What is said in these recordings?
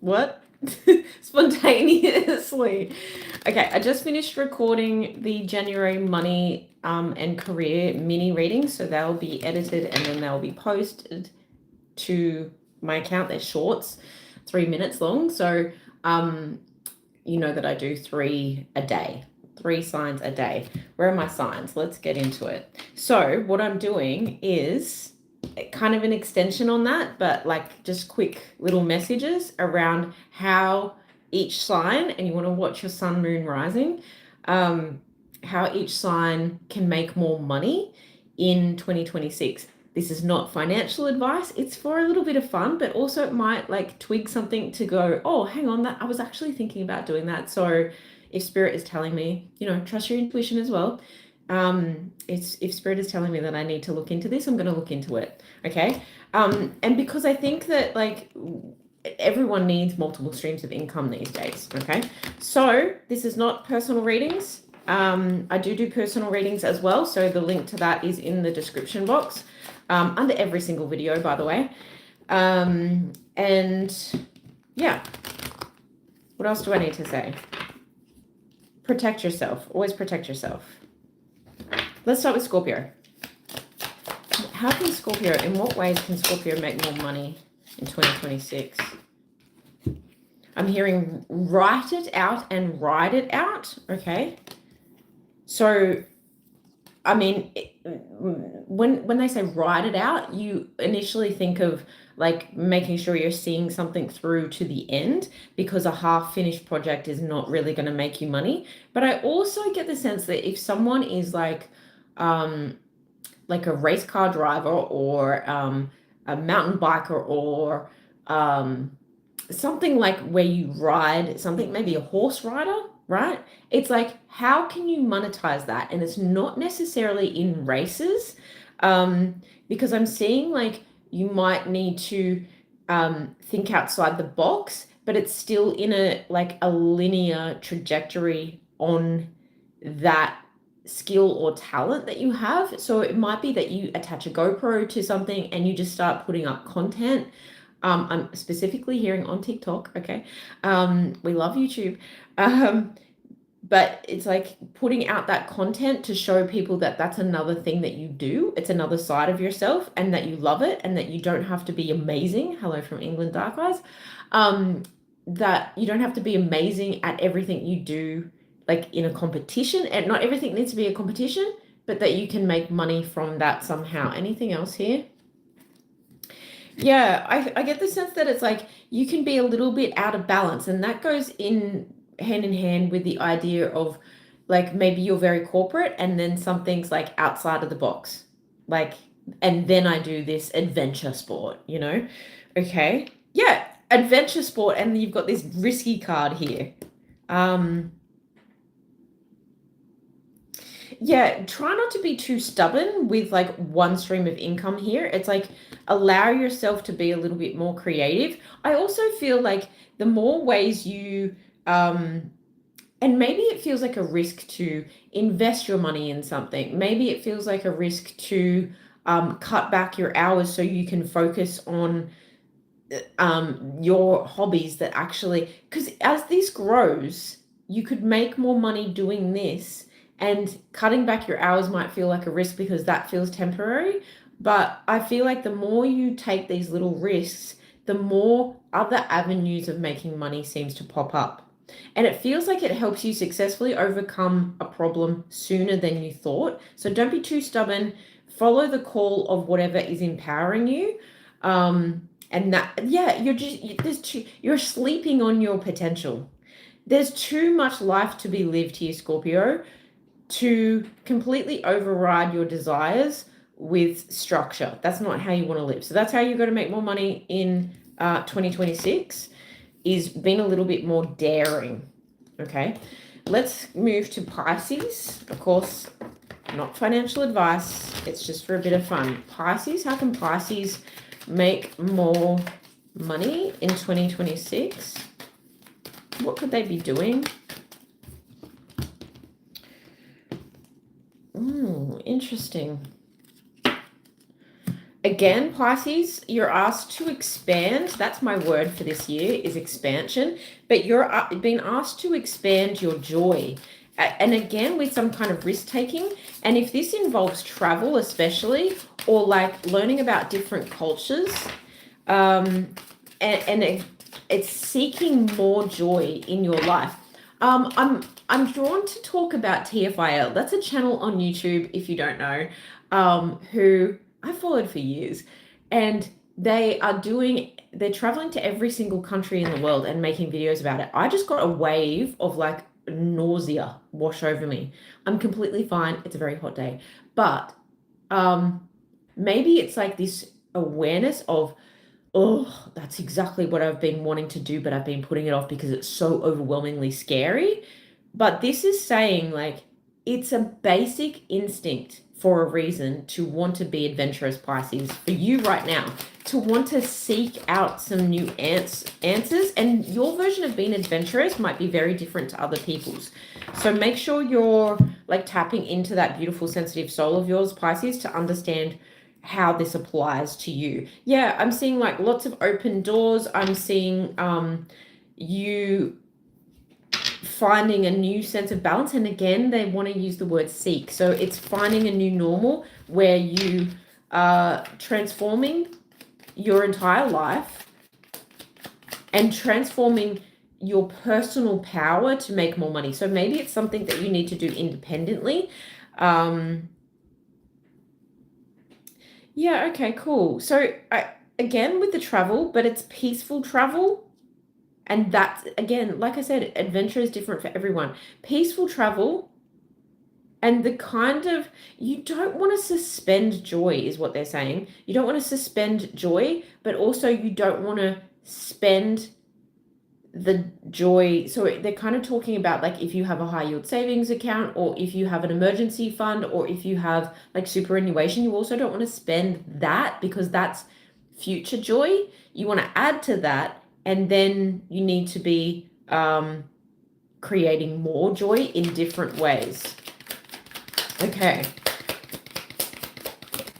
What? Spontaneously. Okay, I just finished recording the January money and career mini readings, so they'll be edited and then they'll be posted to my account. They're shorts, 3 minutes long. So you know that I do 3 a day, 3 signs a day. Where are my signs? Let's get into it. So what I'm doing is kind of an extension on that, but like just quick little messages around how each sign, and you want to watch your sun, moon, rising, how each sign can make more money in 2026. This is not financial advice. It's for a little bit of fun, but also it might like twig something to go, oh, hang on, that I was actually thinking about doing that. So if spirit is telling me, you know, trust your intuition as well. If spirit is telling me that I need to look into this, I'm going to look into it. Okay. And because I think that like everyone needs multiple streams of income these days. Okay. So this is not personal readings. I do personal readings as well. So the link to that is in the description box, under every single video, by the way. And yeah, what else do I need to say? Protect yourself. Always protect yourself. Let's start with Scorpio. How can Scorpio, in what ways can Scorpio make more money in 2026? I'm hearing write it out and ride it out. Okay. So, I mean, when they say write it out, you initially think of like making sure you're seeing something through to the end, because a half-finished project is not really going to make you money. But I also get the sense that if someone is like a race car driver or a mountain biker or something like where you ride something, maybe a horse rider, right? It's like, how can you monetize that? And it's not necessarily in races, because I'm seeing like you might need to think outside the box, but it's still in a linear trajectory on that skill or talent that you have. So it might be that you attach a GoPro to something and you just start putting up content. I'm specifically hearing on TikTok. Okay. We love YouTube. But it's like putting out that content to show people that that's another thing that you do. It's another side of yourself, and that you love it, and that you don't have to be amazing. Hello from England, Dark Eyes. That you don't have to be amazing at everything you do, like in a competition, and not everything needs to be a competition, but that you can make money from that somehow. Anything else here? Yeah, I get the sense that it's like you can be a little bit out of balance, and that goes in hand with the idea of like maybe you're very corporate and then something's like outside of the box, like, and then I do this adventure sport, you know? Okay, yeah, adventure sport, and you've got this risky card here. Yeah, try not to be too stubborn with like one stream of income here. It's like allow yourself to be a little bit more creative. I also feel like the more ways you and maybe it feels like a risk to invest your money in something. Maybe it feels like a risk to cut back your hours so you can focus on your hobbies that actually, because as this grows, you could make more money doing this, and cutting back your hours might feel like a risk because that feels temporary. But I feel like the more you take these little risks, the more other avenues of making money seems to pop up. And it feels like it helps you successfully overcome a problem sooner than you thought. So don't be too stubborn. Follow the call of whatever is empowering you. And that, yeah, you're sleeping on your potential. There's too much life to be lived here, Scorpio, to completely override your desires with structure. That's not how you want to live. So that's how you're going to make more money in 2026, is being a little bit more daring. Okay, let's move to Pisces. Of course, not financial advice. It's just for a bit of fun. Pisces, how can Pisces make more money in 2026? What could they be doing? Interesting. Again, Pisces, you're asked to expand. That's my word for this year, is expansion. But you're being asked to expand your joy. And again, with some kind of risk taking. And if this involves travel, especially, or like learning about different cultures, and it's seeking more joy in your life. I'm drawn to talk about TFIL. That's a channel on YouTube, if you don't know, who I followed for years, and they're traveling to every single country in the world and making videos about it. I just got a wave of like nausea wash over me. I'm completely fine. It's a very hot day, but maybe it's like this awareness of, oh, that's exactly what I've been wanting to do, but I've been putting it off because it's so overwhelmingly scary. But this is saying like it's a basic instinct for a reason to want to be adventurous, Pisces, for you right now, to want to seek out some new answers. And your version of being adventurous might be very different to other people's. So make sure you're like tapping into that beautiful, sensitive soul of yours, Pisces, to understand how this applies to you. Yeah, I'm seeing like lots of open doors. I'm seeing you finding a new sense of balance. And again, they want to use the word seek. So it's finding a new normal where you are transforming your entire life and transforming your personal power to make more money. So maybe it's something that you need to do independently. Yeah, okay, cool. So again, with the travel, but it's peaceful travel. And that's, again, like I said, adventure is different for everyone. Peaceful travel, and the kind of, you don't want to suspend joy is what they're saying. You don't want to suspend joy, but also you don't want to spend the joy. So they're kind of talking about like if you have a high yield savings account, or if you have an emergency fund, or if you have like superannuation, you also don't want to spend that because that's future joy. You want to add to that. And then you need to be creating more joy in different ways. Okay.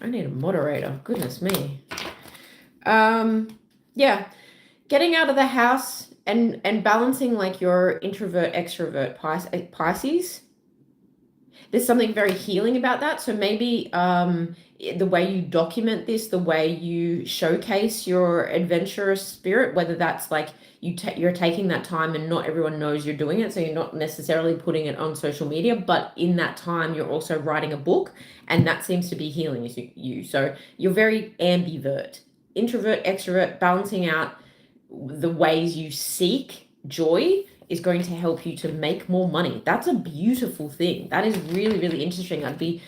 I need a moderator. Goodness me. Yeah. Getting out of the house and balancing like your introvert, extrovert Pisces. There's something very healing about that. So maybe the way you document this, the way you showcase your adventurous spirit, whether that's like you're taking that time and not everyone knows you're doing it, so you're not necessarily putting it on social media, but in that time you're also writing a book, and that seems to be healing you. So you're very ambivert, introvert, extrovert, balancing out the ways you seek joy is going to help you to make more money. That's a beautiful thing. That is really, really interesting. I'd be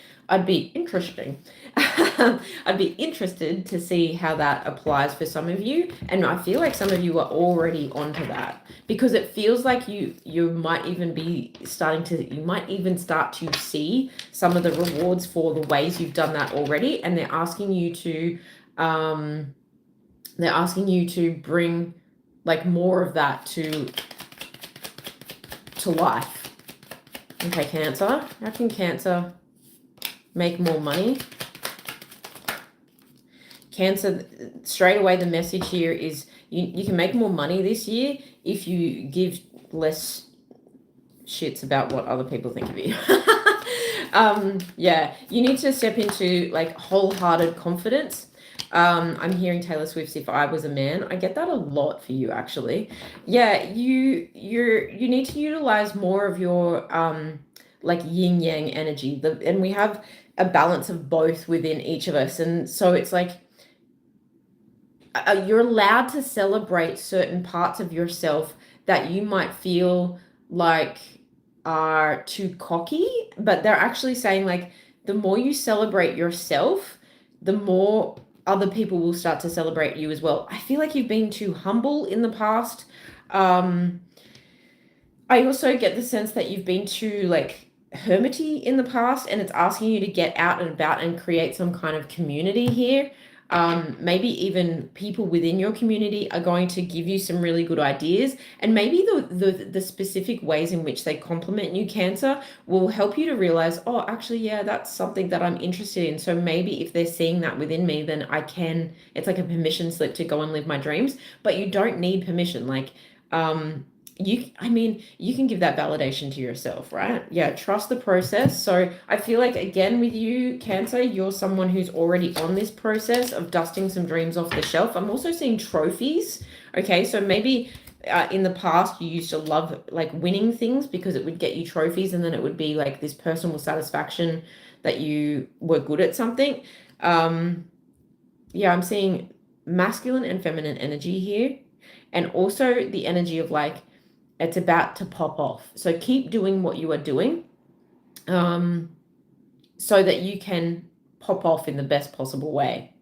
interesting. I'd be interested to see how that applies for some of you. And I feel like some of you are already onto that, because it feels like you might even be you might even start to see some of the rewards for the ways you've done that already. And they're asking you to bring like more of that to life. Okay, Cancer. How can Cancer make more money? Cancer, straight away the message here is you can make more money this year if you give less shits about what other people think of you. Yeah, you need to step into like wholehearted confidence. I'm hearing Taylor Swift's If I Was a Man. I get that a lot for you, actually. Yeah, you need to utilize more of your like yin yang energy. And we have a balance of both within each of us. And so it's like you're allowed to celebrate certain parts of yourself that you might feel like are too cocky, but they're actually saying like the more you celebrate yourself, the more other people will start to celebrate you as well. I feel like you've been too humble in the past. I also get the sense that you've been too like hermity in the past, and it's asking you to get out and about and create some kind of community here. Maybe even people within your community are going to give you some really good ideas, and maybe the specific ways in which they complement you, Cancer, will help you to realize, oh, actually, yeah, that's something that I'm interested in. So maybe if they're seeing that within me, then it's like a permission slip to go and live my dreams. But you don't need permission. Like, you can give that validation to yourself, right? Yeah, trust the process. So I feel like, again, with you, Cancer, you're someone who's already on this process of dusting some dreams off the shelf. I'm also seeing trophies. Okay, so maybe in the past you used to love like winning things because it would get you trophies, and then it would be like this personal satisfaction that you were good at something. Yeah, I'm seeing masculine and feminine energy here, and also the energy of like, it's about to pop off. So keep doing what you are doing, so that you can pop off in the best possible way.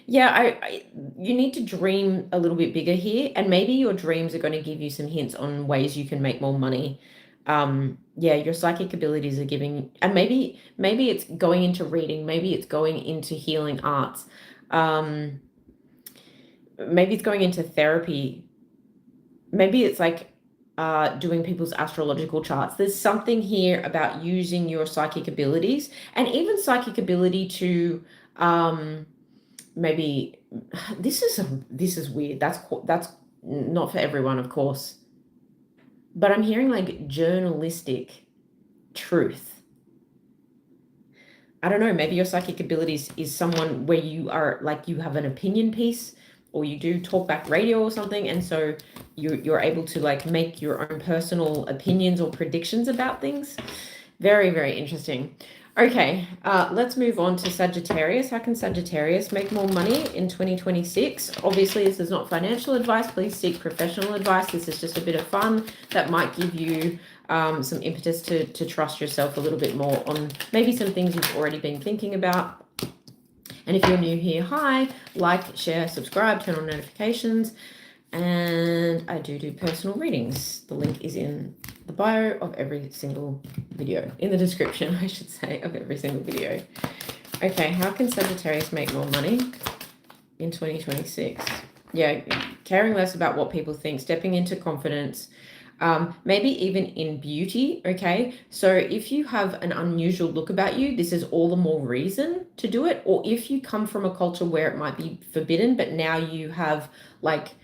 Yeah, you need to dream a little bit bigger here, and maybe your dreams are going to give you some hints on ways you can make more money. Yeah, your psychic abilities are giving, and maybe it's going into reading, maybe it's going into healing arts, maybe it's going into therapy. Maybe it's like doing people's astrological charts. There's something here about using your psychic abilities, and even psychic ability to maybe this is weird. That's not for everyone, of course. But I'm hearing like journalistic truth. I don't know, maybe your psychic abilities is someone where you are like, you have an opinion piece, or you do talk back radio or something, and so you're able to like make your own personal opinions or predictions about things. Very, very interesting. Okay, let's move on to Sagittarius. How can Sagittarius make more money in 2026? Obviously, this is not financial advice. Please seek professional advice. This is just a bit of fun that might give you some impetus to trust yourself a little bit more on maybe some things you've already been thinking about. And if you're new here, hi, like, share, subscribe, turn on notifications. And I do personal readings. The link is in the bio of every single video, in the description, I should say, of every single video. Okay, how can Sagittarius make more money in 2026? Yeah, caring less about what people think, stepping into confidence, maybe even in beauty. Okay, so if you have an unusual look about you, this is all the more reason to do it. Or if you come from a culture where it might be forbidden, but now you have like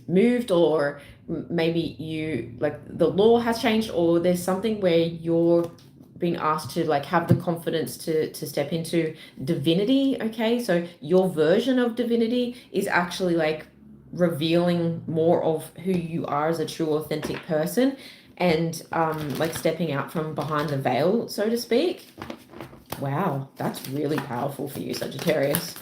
moved, or maybe you like the law has changed, or there's something where you're being asked to like have the confidence to step into divinity. Okay, so your version of divinity is actually like revealing more of who you are as a true authentic person, and like stepping out from behind the veil, so to speak. Wow, that's really powerful for you, Sagittarius.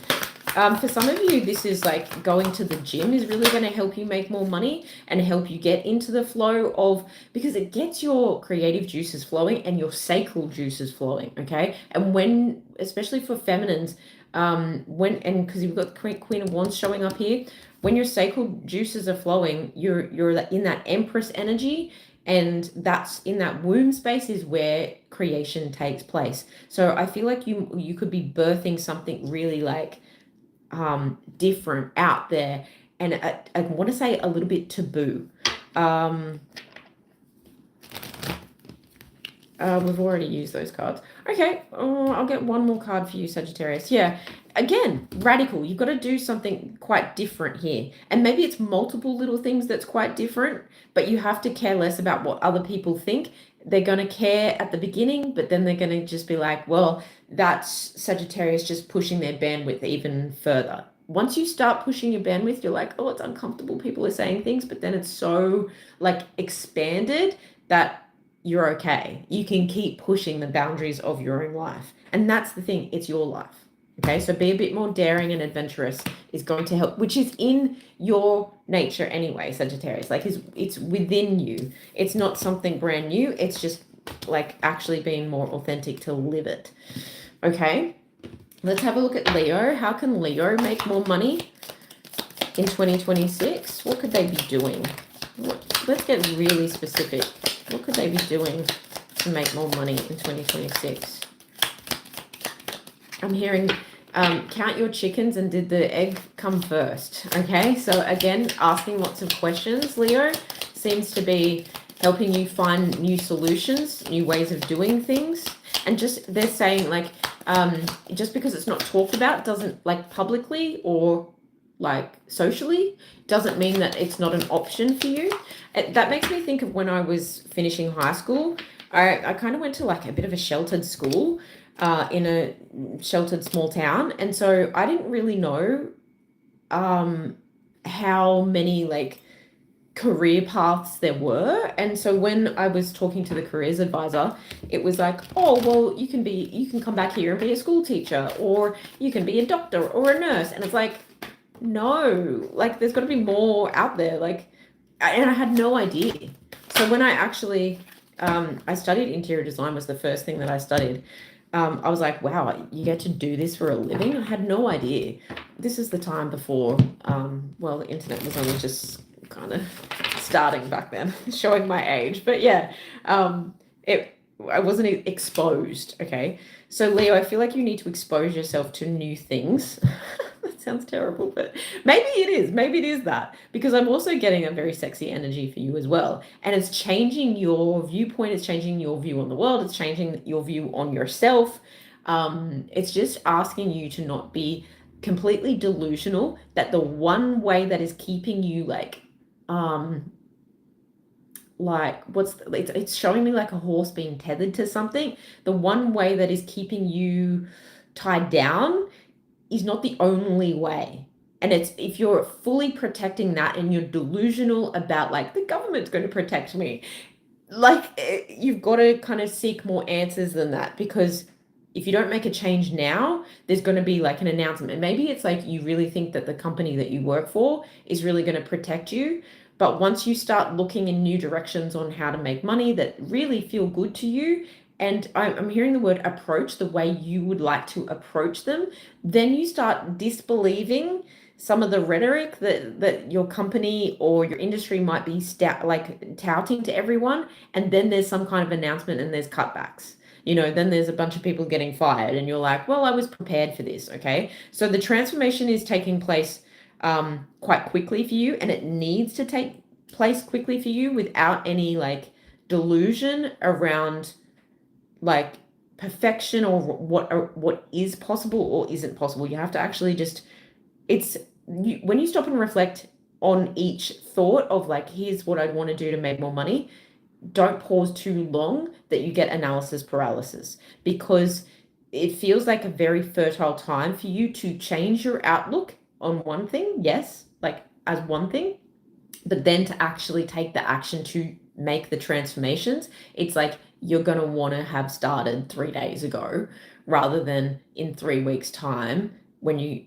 For some of you, this is like going to the gym is really going to help you make more money and help you get into the flow of, because it gets your creative juices flowing and your sacral juices flowing. Okay, and when, especially for feminines, because you've got Queen of Wands showing up here, when your sacral juices are flowing, you're in that Empress energy, and that's in that womb space is where creation takes place. So I feel like you could be birthing something really like different out there, and I want to say a little bit taboo. We've already used those cards. Okay, I'll get one more card for you, Sagittarius. Yeah, again, radical. You've got to do something quite different here. And maybe it's multiple little things that's quite different, but you have to care less about what other people think. They're going to care at the beginning, but then they're going to just be like, well, that's Sagittarius just pushing their bandwidth even further. Once you start pushing your bandwidth, you're like, oh, it's uncomfortable. People are saying things, but then it's so like expanded that you're okay. You can keep pushing the boundaries of your own life. And that's the thing. It's your life. Okay, so be a bit more daring and adventurous is going to help, which is in your nature anyway, Sagittarius. Like it's within you. It's not something brand new. It's just like actually being more authentic to live it. Okay, let's have a look at Leo. How can Leo make more money in 2026? What could they be doing? Let's get really specific. What could they be doing to make more money in 2026? I'm hearing Count your chickens and did the egg come first? Okay, so again, asking lots of questions, Leo, seems to be helping you find new solutions, new ways of doing things. And just, they're saying like, just because it's not talked about doesn't, like publicly or like socially, doesn't mean that it's not an option for you. That makes me think of when I was finishing high school. I kind of went to like a bit of a sheltered school in a sheltered small town. And so I didn't really know how many like career paths there were. And so when I was talking to the careers advisor, it was like, oh, well, you can come back here and be a school teacher, or you can be a doctor or a nurse. And it's like, no, like there's got to be more out there. Like, and I had no idea. So when I actually, I studied interior design, was the first thing that I studied. I was like, wow, you get to do this for a living? I had no idea. This is the time before, well, the internet was only just kind of starting back then, showing my age. But yeah, I wasn't exposed, okay? So Leo, I feel like you need to expose yourself to new things. That sounds terrible, but maybe it is that, because I'm also getting a very sexy energy for you as well. And it's changing your viewpoint, it's changing your view on the world, it's changing your view on yourself. It's just asking you to not be completely delusional that the one way that is keeping you it's showing me like a horse being tethered to something. The one way that is keeping you tied down is not the only way. And it's, if you're fully protecting that and you're delusional about like the government's going to protect me, like you've got to kind of seek more answers than that, because if you don't make a change now, there's going to be like an announcement. And maybe it's like you really think that the company that you work for is really going to protect you. But once you start looking in new directions on how to make money that really feel good to you, and I'm hearing the word approach, the way you would like to approach them, then you start disbelieving some of the rhetoric that your company or your industry might be touting to everyone. And then there's some kind of announcement and there's cutbacks. Then there's a bunch of people getting fired and you're like, well, I was prepared for this, okay? So the transformation is taking place quite quickly for you, and it needs to take place quickly for you without any like delusion around like perfection or what is possible or isn't possible. You have to actually just, when you stop and reflect on each thought of like, here's what I'd want to do to make more money, don't pause too long that you get analysis paralysis, because it feels like a very fertile time for you to change your outlook on one thing, yes, like as one thing, but then to actually take the action to make the transformations, it's like you're going to want to have started 3 days ago rather than in 3 weeks' time when you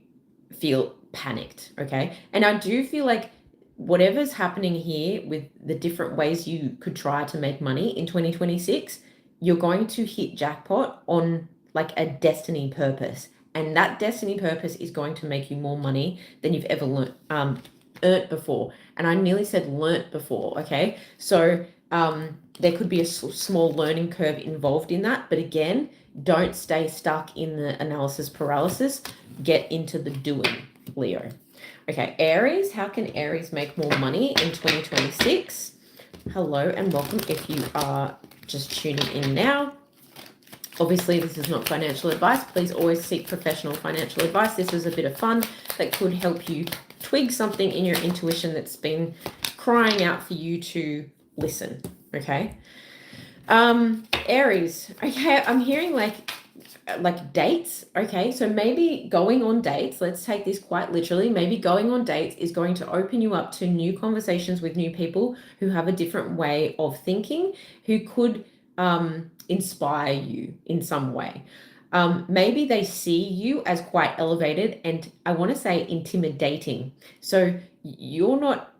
feel panicked, okay? And I do feel like whatever's happening here with the different ways you could try to make money in 2026, you're going to hit jackpot on like a destiny purpose. And that destiny purpose is going to make you more money than you've ever earned before. And I nearly said learnt before, okay? So there could be a small learning curve involved in that. But again, don't stay stuck in the analysis paralysis. Get into the doing, Leo. Okay, Aries, how can Aries make more money in 2026? Hello and welcome if you are just tuning in now. Obviously, this is not financial advice. Please always seek professional financial advice. This is a bit of fun that could help you twig something in your intuition that's been crying out for you to listen, okay? Aries, okay, I'm hearing like dates, okay? So maybe going on dates, let's take this quite literally, maybe going on dates is going to open you up to new conversations with new people who have a different way of thinking, who could inspire you in some way. Maybe they see you as quite elevated and I want to say intimidating. So you're not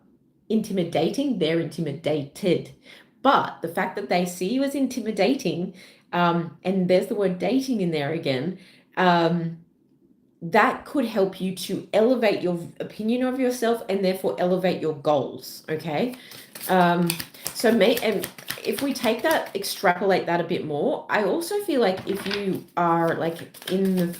intimidating, they're intimidated. But the fact that they see you as intimidating, and there's the word dating in there again, that could help you to elevate your opinion of yourself and therefore elevate your goals, okay? And if we take that, extrapolate that a bit more, I also feel like if you are like in the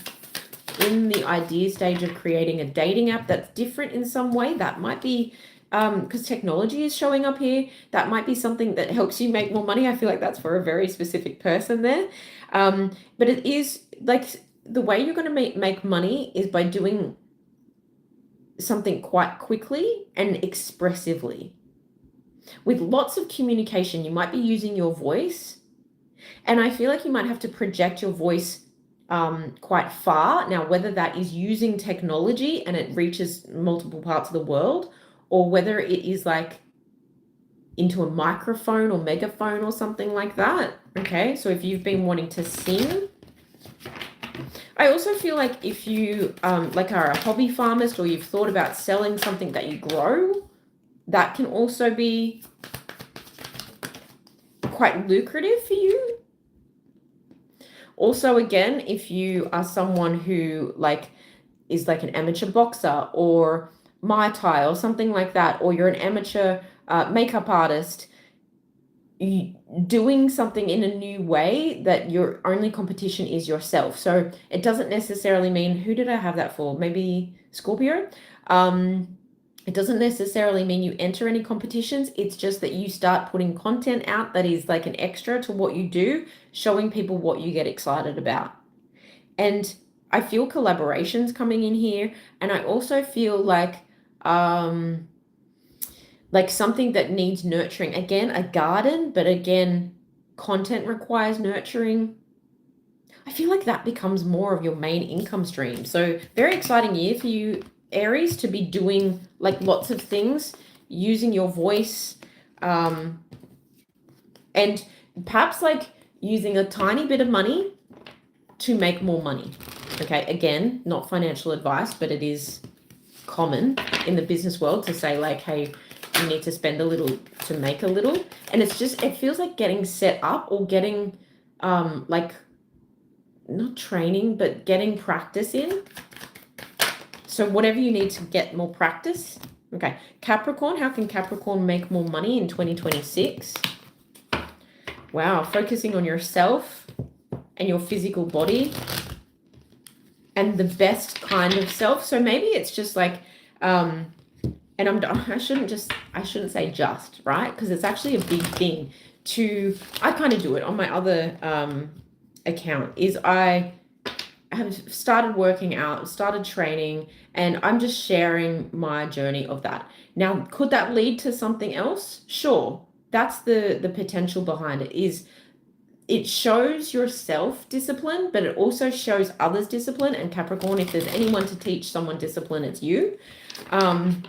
in the idea stage of creating a dating app that's different in some way. That might be because technology is showing up here. That might be something that helps you make more money. I feel like that's for a very specific person there. But it is like the way you're going to make money is by doing something quite quickly and expressively. With lots of communication, you might be using your voice, and I feel like you might have to project your voice quite far. Now, whether that is using technology and it reaches multiple parts of the world, or whether it is like into a microphone or megaphone or something like that. Okay, so if you've been wanting to sing, I also feel like if you like are a hobby farmist, or you've thought about selling something that you grow, that can also be quite lucrative for you. Also, again, if you are someone who like is like an amateur boxer or Muay Thai or something like that, or you're an amateur makeup artist, doing something in a new way that your only competition is yourself. So it doesn't necessarily mean, who did I have that for? Maybe Scorpio. It doesn't necessarily mean you enter any competitions. It's just that you start putting content out that is like an extra to what you do, showing people what you get excited about. And I feel collaborations coming in here. And I also feel like something that needs nurturing. Again, a garden, but again, content requires nurturing. I feel like that becomes more of your main income stream. So very exciting year for you, Aries, to be doing like lots of things, using your voice, and perhaps like using a tiny bit of money to make more money. Okay, again, not financial advice, but it is common in the business world to say like, hey, you need to spend a little to make a little. And it's just, it feels like getting set up or getting like not training, but getting practice in. So whatever you need to get more practice. Okay, Capricorn, how can Capricorn make more money in 2026? Wow, focusing on yourself and your physical body and the best kind of self. So maybe it's just like, and I shouldn't say just, right? Because it's actually a big thing I kind of do it on my other account, is I have started working out, started training, and I'm just sharing my journey of that. Now, could that lead to something else? Sure. That's the potential behind it, is it shows yourself discipline, but it also shows others discipline. And Capricorn, if there's anyone to teach someone discipline, it's you. And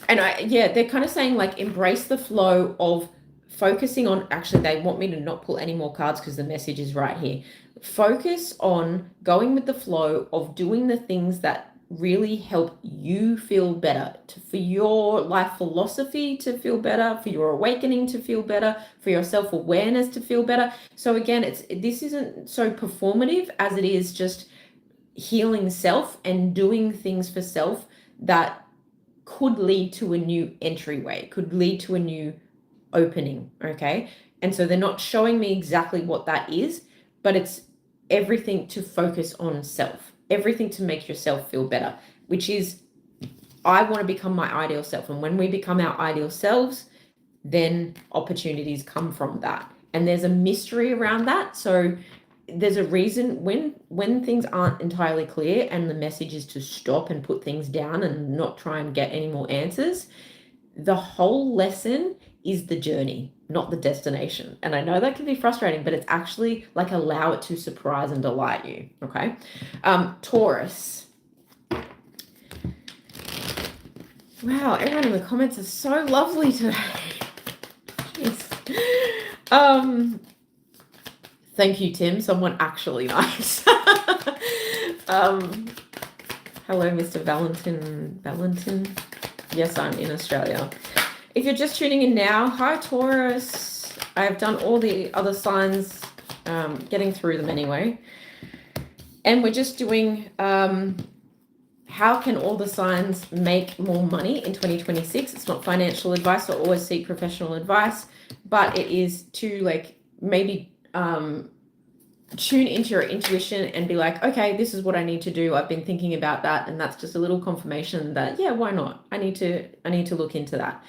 they're kind of saying like embrace the flow of focusing on, actually they want me to not pull any more cards because the message is right here. Focus on going with the flow of doing the things that really help you feel better, for your life philosophy to feel better, for your awakening to feel better, for your self-awareness to feel better. So again, this isn't so performative as it is just healing self and doing things for self that could lead to a new entryway, could lead to a new opening. Okay, and so they're not showing me exactly what that is, but it's everything to focus on self, everything to make yourself feel better, which is, I want to become my ideal self. And when we become our ideal selves, then opportunities come from that. And there's a mystery around that. So there's a reason when things aren't entirely clear and the message is to stop and put things down and not try and get any more answers. The whole lesson is the journey, not the destination. And I know that can be frustrating, but it's actually like, allow it to surprise and delight you. Okay. Taurus. Wow, everyone in the comments is so lovely today. Jeez. Thank you, Tim. Someone actually nice. Hello, Mr. Valentin. Yes, I'm in Australia. If you're just tuning in now, hi, Taurus. I've done all the other signs, getting through them anyway. And we're just doing how can all the signs make more money in 2026? It's not financial advice, so always seek professional advice, but it is to like maybe tune into your intuition and be like, okay, this is what I need to do. I've been thinking about that, and that's just a little confirmation that, yeah, why not? I need to look into that.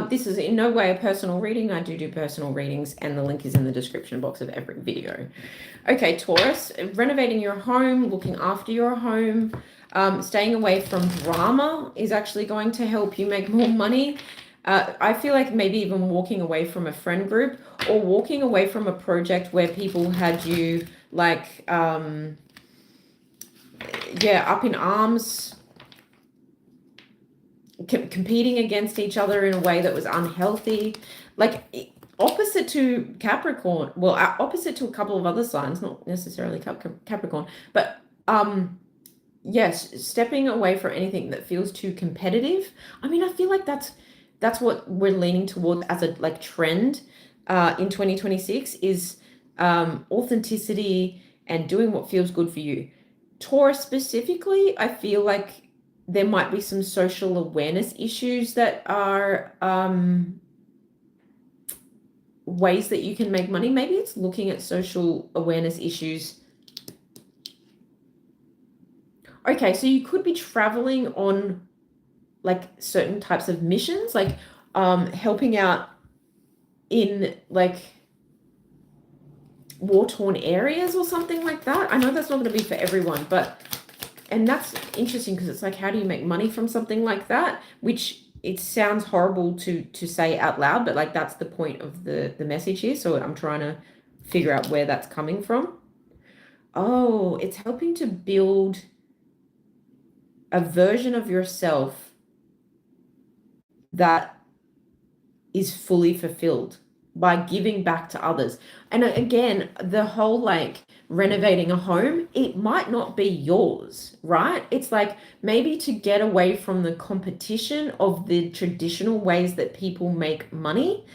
This is in no way a personal reading. I do personal readings, and the link is in the description box of every video. Okay, Taurus, renovating your home, looking after your home, staying away from drama is actually going to help you make more money. I feel like maybe even walking away from a friend group or walking away from a project where people had you like, yeah, up in arms, competing against each other in a way that was unhealthy. Like opposite to Capricorn, well, opposite to a couple of other signs, not necessarily Capricorn, but yes, stepping away from anything that feels too competitive. I mean, I feel like that's what we're leaning towards as a like trend in 2026 is authenticity and doing what feels good for you. Taurus specifically, I feel like there might be some social awareness issues that are ways that you can make money. Maybe it's looking at social awareness issues. Okay, so you could be traveling on like certain types of missions, like helping out in like war-torn areas or something like that. I know that's not going to be for everyone, but and that's interesting because it's like, how do you make money from something like that? Which it sounds horrible to say out loud, but like that's the point of the message here. So I'm trying to figure out where that's coming from. Oh, it's helping to build a version of yourself that is fully fulfilled by giving back to others. And again, the whole like renovating a home, it might not be yours, right? It's like maybe to get away from the competition of the traditional ways that people make money.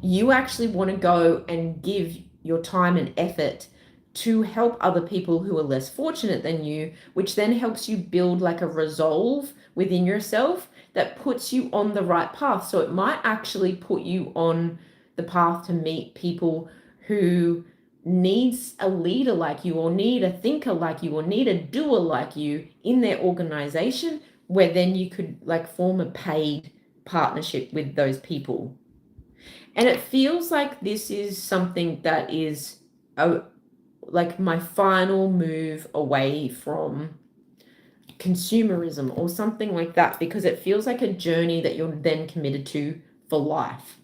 You actually want to go and give your time and effort to help other people who are less fortunate than you, which then helps you build like a resolve within yourself that puts you on the right path. So it might actually put you on the path to meet people who needs a leader like you, or need a thinker like you, or need a doer like you in their organization, where then you could like form a paid partnership with those people. And it feels like this is something that is like my final move away from consumerism or something like that, because it feels like a journey that you're then committed to for life.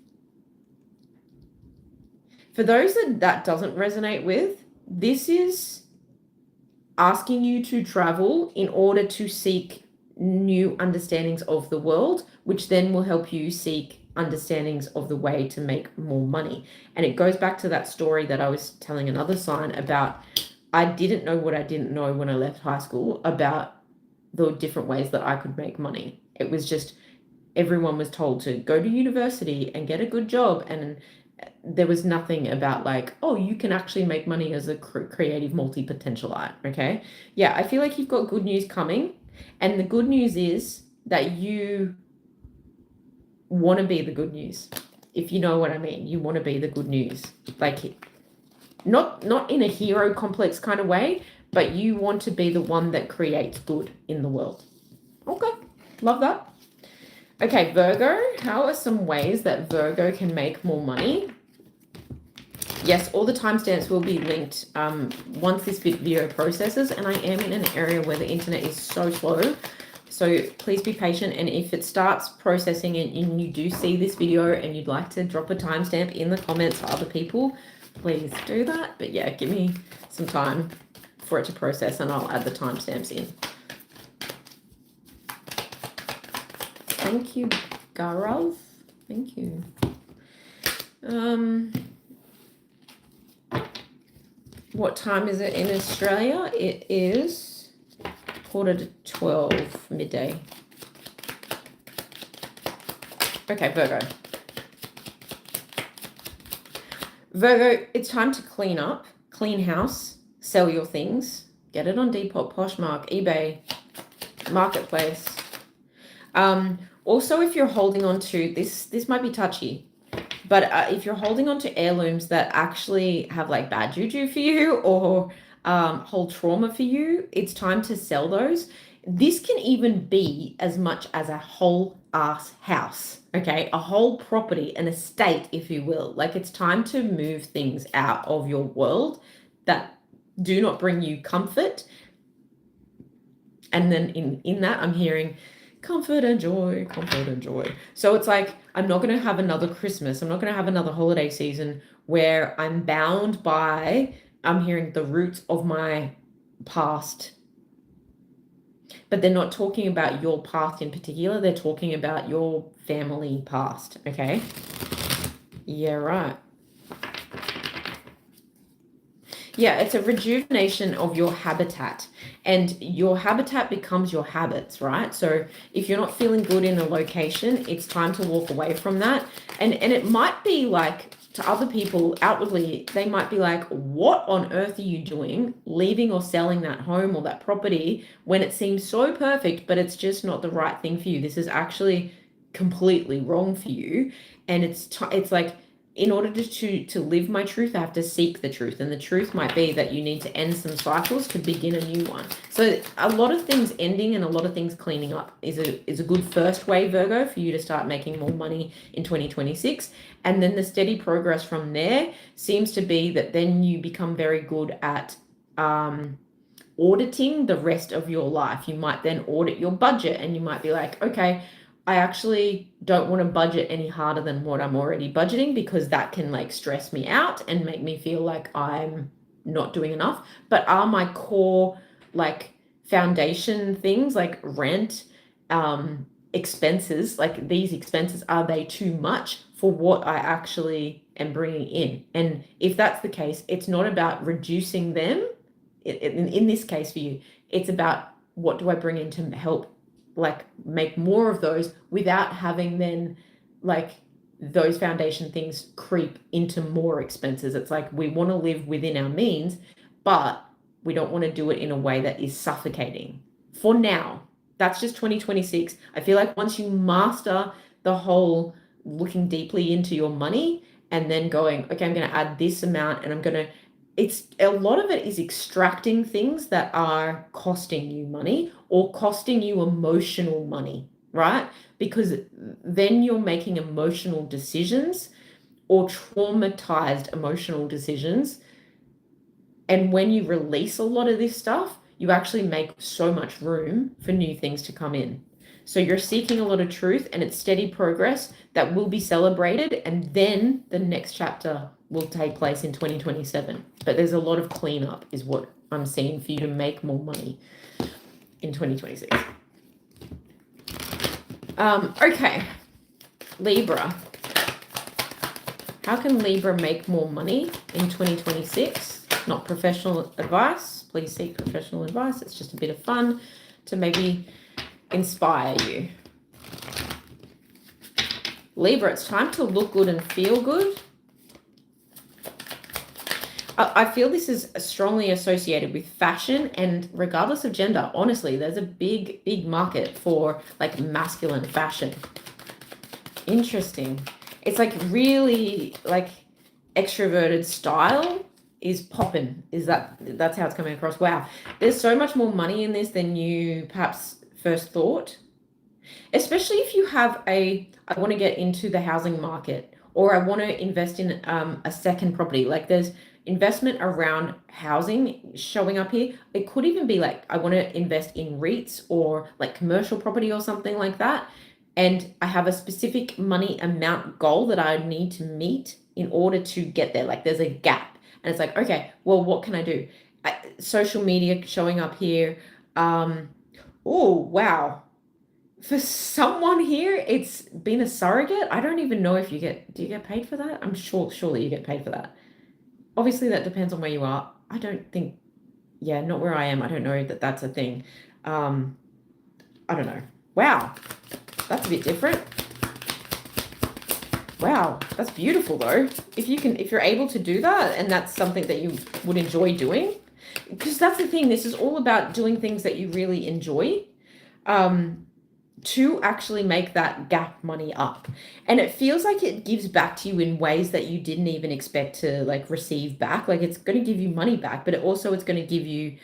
For those that doesn't resonate with, this is asking you to travel in order to seek new understandings of the world, which then will help you seek understandings of the way to make more money. And it goes back to that story that I was telling another sign about. I didn't know what I didn't know when I left high school about the different ways that I could make money. It was just everyone was told to go to university and get a good job, and there was nothing about like, oh, you can actually make money as a creative multi-potentialite. Okay, yeah, I feel like you've got good news coming, and the good news is that you want to be the good news, if you know what I mean. You want to be the good news, like not in a hero complex kind of way, but you want to be the one that creates good in the world. Okay, love that. Okay, Virgo, how are some ways that Virgo can make more money? Yes, all the timestamps will be linked once this video processes, and I am in an area where the internet is so slow, so please be patient. And if it starts processing and you do see this video and you'd like to drop a timestamp in the comments for other people, please do that. But yeah, give me some time for it to process and I'll add the timestamps in. Thank you, Gaurav. Thank you. What time is it in Australia? It is 11:45 midday. Okay, Virgo. Virgo, it's time to clean up, clean house, sell your things, get it on Depop, Poshmark, eBay, Marketplace. Also, if you're holding on to this might be touchy, But if you're holding on to heirlooms that actually have like bad juju for you or hold trauma for you, it's time to sell those. This can even be as much as a whole ass house, okay? A whole property, an estate, if you will. Like, it's time to move things out of your world that do not bring you comfort. And then in that, I'm hearing comfort and joy, comfort and joy. So it's like, I'm not going to have another Christmas. I'm not going to have another holiday season where I'm bound by, I'm hearing the roots of my past. But they're not talking about your past in particular. They're talking about your family past. Okay. Yeah, right. Yeah, it's a rejuvenation of your habitat, and your habitat becomes your habits, right? So if you're not feeling good in a location, it's time to walk away from that. And it might be like, to other people outwardly, they might be like, what on earth are you doing leaving or selling that home or that property when it seems so perfect, but it's just not the right thing for you? This is actually completely wrong for you. And it's like, in order to live my truth, I have to seek the truth. And the truth might be that you need to end some cycles to begin a new one. So a lot of things ending and a lot of things cleaning up is a good first way, Virgo, for you to start making more money in 2026. And then the steady progress from there seems to be that then you become very good at auditing the rest of your life. You might then audit your budget, and you might be like, okay, I actually don't want to budget any harder than what I'm already budgeting, because that can like stress me out and make me feel like I'm not doing enough. But are my core like foundation things like rent, expenses, like these expenses, are they too much for what I actually am bringing in? And if that's the case, it's not about reducing them. In this case for you, it's about, what do I bring in to help like make more of those without having then like those foundation things creep into more expenses. It's like, we want to live within our means, but we don't want to do it in a way that is suffocating for now. That's just 2026. I feel like once you master the whole looking deeply into your money and then going, okay, I'm going to add this amount, and I'm going to, it's a lot of it is extracting things that are costing you money or costing you emotional money, right? Because then you're making emotional decisions or traumatized emotional decisions. And when you release a lot of this stuff, you actually make so much room for new things to come in. So you're seeking a lot of truth, and it's steady progress that will be celebrated. And then the next chapter will take place in 2027. But there's a lot of cleanup is what I'm seeing for you to make more money in 2026. Okay, Libra. How can Libra make more money in 2026? Not professional advice. Please seek professional advice. It's just a bit of fun to maybe inspire you. Libra, it's time to look good and feel good. I feel this is strongly associated with fashion, and regardless of gender, honestly, there's a big market for like masculine fashion. Interesting. It's like really like extroverted style is popping. That's how it's coming across. Wow. There's so much more money in this than you perhaps first thought. Especially if you have I want to get into the housing market, or I want to invest in a second property. Like, there's investment around housing showing up here. It could even be like, I want to invest in REITs or like commercial property or something like that. And I have a specific money amount goal that I need to meet in order to get there. Like, there's a gap. And it's like, okay, well, what can I do? Social media showing up here. Oh, wow. For someone here, it's been a surrogate. I don't even know if do you get paid for that? I'm surely you get paid for that. Obviously, that depends on where you are. I don't think, yeah, not where I am. I don't know that that's a thing. I don't know. Wow, that's a bit different. Wow, that's beautiful though. If you're able to do that, and that's something that you would enjoy doing, because that's the thing. This is all about doing things that you really enjoy. to actually make that gap money up. And it feels like it gives back to you in ways that you didn't even expect to like receive back. Like it's going to give you money back, but it's going to give you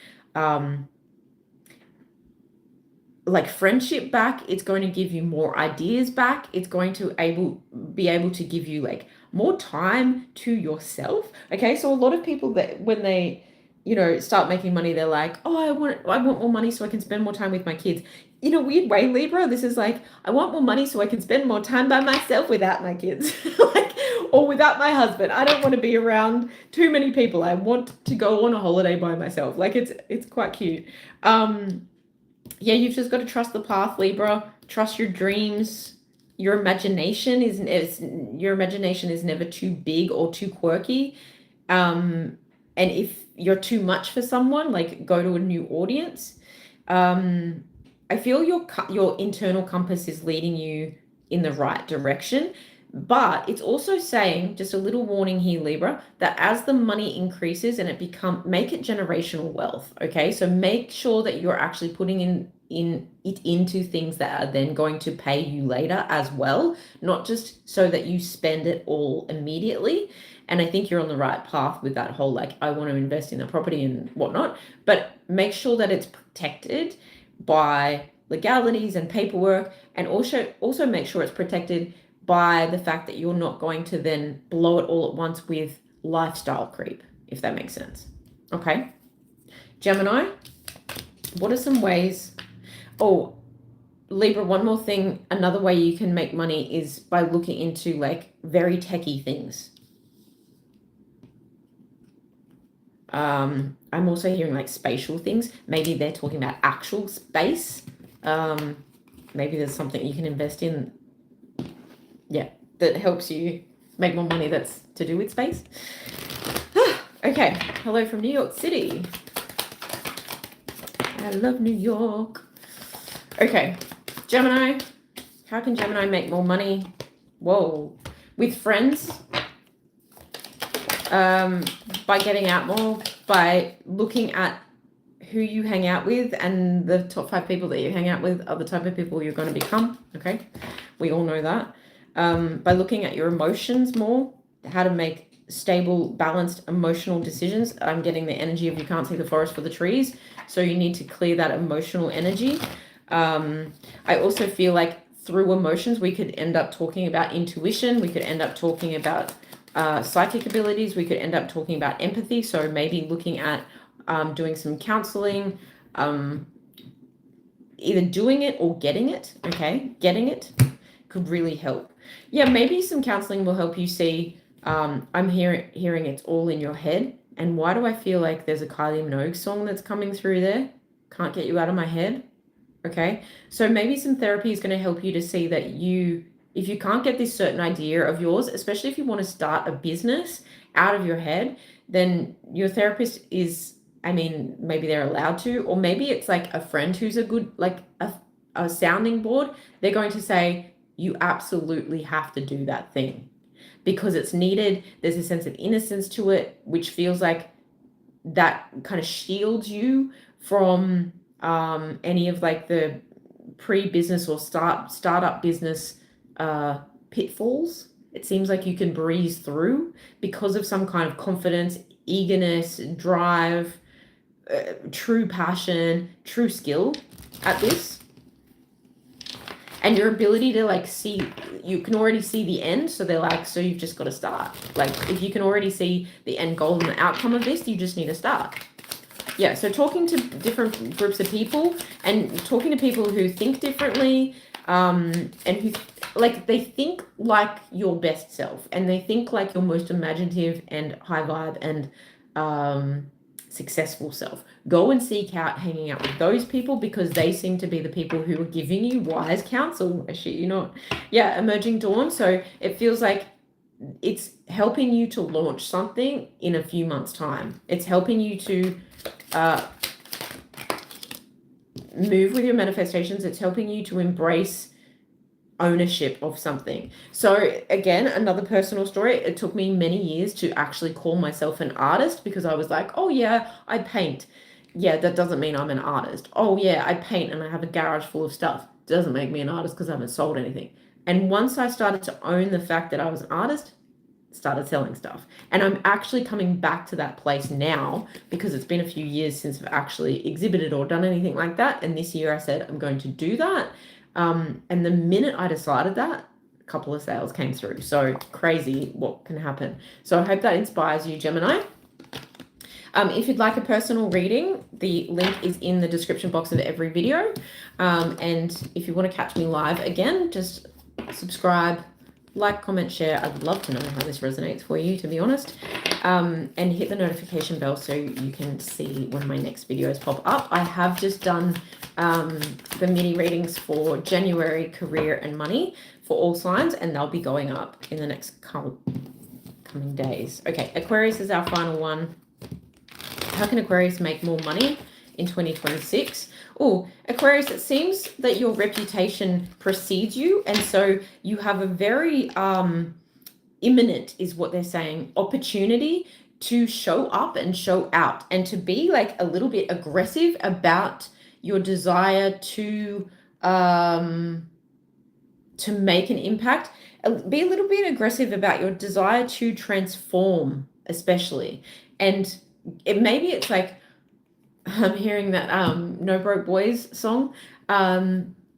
like friendship back. It's going to give you more ideas back. It's going to be able to give you like more time to yourself. Okay, so a lot of people that when they start making money, they're like, oh, I want more money so I can spend more time with my kids. In a weird way, Libra, this is like, I want more money so I can spend more time by myself without my kids. Like, or without my husband. I don't want to be around too many people. I want to go on a holiday by myself. Like it's quite cute. Yeah, you've just got to trust the path, Libra. Trust your dreams. Your imagination is never too big or too quirky. And if you're too much for someone, like go to a new audience. I feel your internal compass is leading you in the right direction, but it's also saying, just a little warning here, Libra, that as the money increases and make it generational wealth. Okay, so make sure that you're actually putting into things that are then going to pay you later as well, not just so that you spend it all immediately. And I think you're on the right path with that whole, like, I want to invest in a property and whatnot, but make sure that it's protected by legalities and paperwork, and also make sure it's protected by the fact that you're not going to then blow it all at once with lifestyle creep, if that makes sense. Okay. Gemini, what are some ways? Oh, Libra, one more thing. Another way you can make money is by looking into like very techie things. I'm also hearing like spatial things. Maybe they're talking about actual space. Maybe there's something you can invest in, yeah, that helps you make more money that's to do with space. Okay, hello from New York City. I love New York. Okay, Gemini, how can Gemini make more money? Whoa, with friends, by getting out more, by looking at who you hang out with, and the top 5 people that you hang out with are the type of people you're going to become. Okay, we all know that. By looking at your emotions more, how to make stable, balanced emotional decisions. I'm getting the energy of you can't see the forest for the trees, so you need to clear that emotional energy. I also feel like through emotions we could end up talking about intuition, we could end up talking about psychic abilities, we could end up talking about empathy, so maybe looking at doing some counseling, either doing it or getting it. Okay, getting it could really help. Yeah, maybe some counseling will help you see, I'm hearing it's all in your head. And why do I feel like there's a Kylie Minogue song that's coming through there? Can't get you out of my head. Okay, so maybe some therapy is going to help you to see that if you can't get this certain idea of yours, especially if you want to start a business out of your head, then your therapist is, I mean, maybe they're allowed to, or maybe it's like a friend who's a good, like a sounding board. They're going to say, you absolutely have to do that thing because it's needed. There's a sense of innocence to it, which feels like that kind of shields you from any of like the pre-business or startup business pitfalls. It seems like you can breeze through because of some kind of confidence, eagerness, drive, true passion, true skill at this. And your ability to like see, you can already see the end. So they're like, so you've just got to start. Like if you can already see the end goal and the outcome of this, you just need to start. Yeah, so talking to different groups of people and talking to people who think differently, and who like they think like your best self and they think like your most imaginative and high vibe and successful self. Go and seek out hanging out with those people because they seem to be the people who are giving you wise counsel. Shit, you're not. Yeah, emerging dawn. So it feels like it's helping you to launch something in a few months' time. It's helping you to move with your manifestations. It's helping you to embrace ownership of something. So again, another personal story. It took me many years to actually call myself an artist because I was like, oh yeah, I paint. yeah, that doesn't mean I'm an artist. Oh yeah, I paint and I have a garage full of stuff. Doesn't make me an artist because I haven't sold anything. And once I started to own the fact that I was an artist, started selling stuff. And I'm actually coming back to that place now because it's been a few years since I've actually exhibited or done anything like that. And this year I said I'm going to do that. And the minute I decided that, a couple of sales came through. So crazy what can happen. So I hope that inspires you, Gemini. If you'd like a personal reading, the link is in the description box of every video. And if you want to catch me live again, just subscribe, like, comment, share. I'd love to know how this resonates for you, to be honest. And hit the notification bell so you can see when my next videos pop up. I have just done the mini readings for January, career and money for all signs, and they'll be going up in the next coming days. Okay, Aquarius is our final one. How can Aquarius make more money in 2026? Oh, Aquarius, it seems that your reputation precedes you. And so you have a very imminent, is what they're saying, opportunity to show up and show out and to be like a little bit aggressive about your desire to make an impact. Be a little bit aggressive about your desire to transform, especially. And maybe it's like, I'm hearing that No Broke Boys song,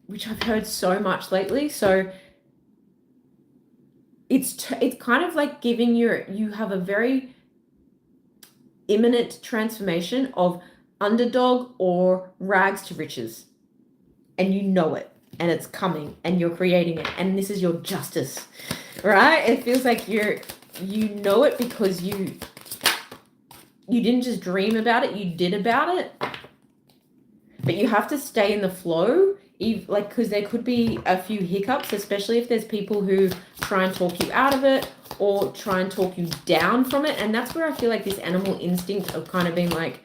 which I've heard so much lately. So it's kind of like giving you have a very imminent transformation of underdog or rags to riches, and you know it, and it's coming, and you're creating it, and this is your justice, right? It feels like you know it because you didn't just dream about it, you did about it. But you have to stay in the flow, because there could be a few hiccups, especially if there's people who try and talk you out of it or try and talk you down from it. And that's where I feel like this animal instinct of kind of being like,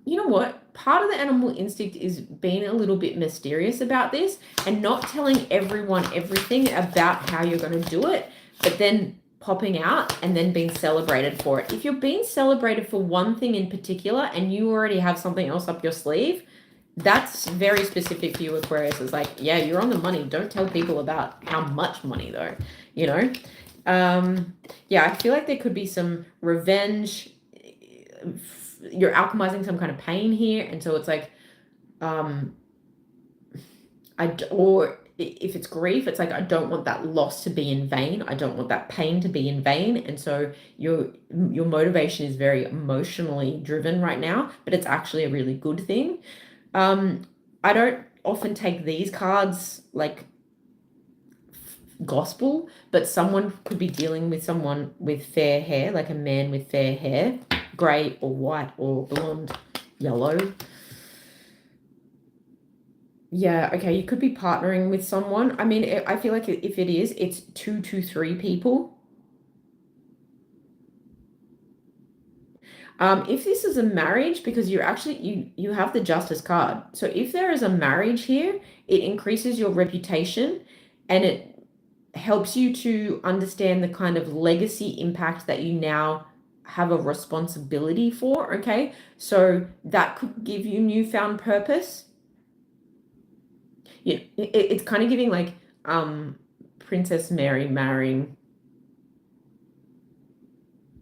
you know what? Part of the animal instinct is being a little bit mysterious about this and not telling everyone everything about how you're going to do it, but then popping out and then being celebrated for it. If you're being celebrated for one thing in particular and you already have something else up your sleeve, that's very specific for you, Aquarius. It's like, yeah, you're on the money. Don't tell people about how much money though, you know? Yeah, I feel like there could be some revenge. You're alchemizing some kind of pain here. And so it's like, or if it's grief, it's like, I don't want that loss to be in vain. I don't want that pain to be in vain. And so your motivation is very emotionally driven right now, but it's actually a really good thing. I don't often take these cards like gospel, but someone could be dealing with someone with fair hair, like a man with fair hair, gray or white or blonde, yellow. Yeah, okay, you could be partnering with someone. I mean, I feel like if it is, it's 2 to 3 people. If this is a marriage, because you're actually, you have the Justice card. So if there is a marriage here, it increases your reputation and it helps you to understand the kind of legacy impact that you now have a responsibility for, okay? So that could give you newfound purpose. Yeah, it's kind of giving like Princess Mary marrying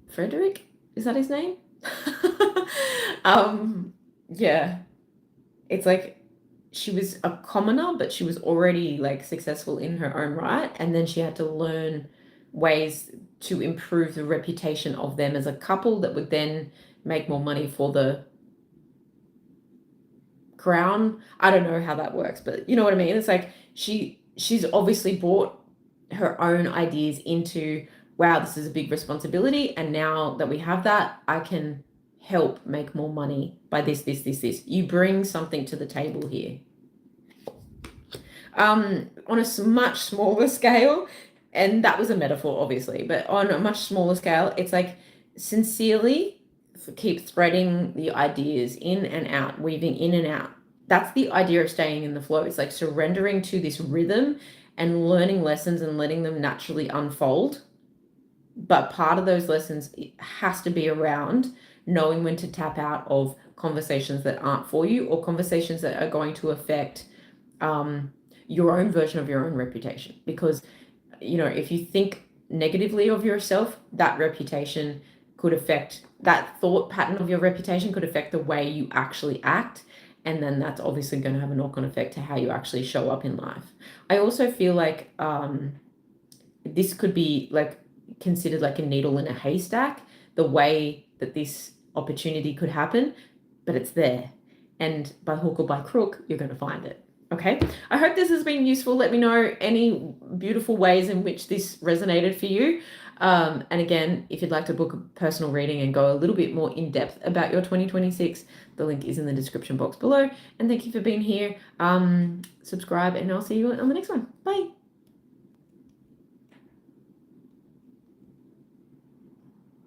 Frederick. Is that his name? Yeah, it's like she was a commoner, but she was already like successful in her own right, and then she had to learn ways to improve the reputation of them as a couple that would then make more money for the crown. I don't know how that works, but you know what I mean? It's like she's obviously brought her own ideas into, wow, this is a big responsibility, and now that we have that, I can help make more money by this. You bring something to the table here. On a much smaller scale, and that was a metaphor obviously, but on a much smaller scale, it's like sincerely keep threading the ideas in and out, weaving in and out. That's the idea of staying in the flow. It's like surrendering to this rhythm and learning lessons and letting them naturally unfold. But part of those lessons has to be around knowing when to tap out of conversations that aren't for you, or conversations that are going to affect your own version of your own reputation. Because, if you think negatively of yourself, that reputation could affect, that thought pattern of your reputation could affect the way you actually act. And then that's obviously going to have a knock-on effect to how you actually show up in life. I also feel like this could be like considered like a needle in a haystack, the way that this opportunity could happen, but it's there. And by hook or by crook, you're going to find it. Okay, I hope this has been useful. Let me know any beautiful ways in which this resonated for you. And again, if you'd like to book a personal reading and go a little bit more in depth about your 2026, the link is in the description box below. And thank you for being here. Subscribe, and I'll see you on the next one. Bye.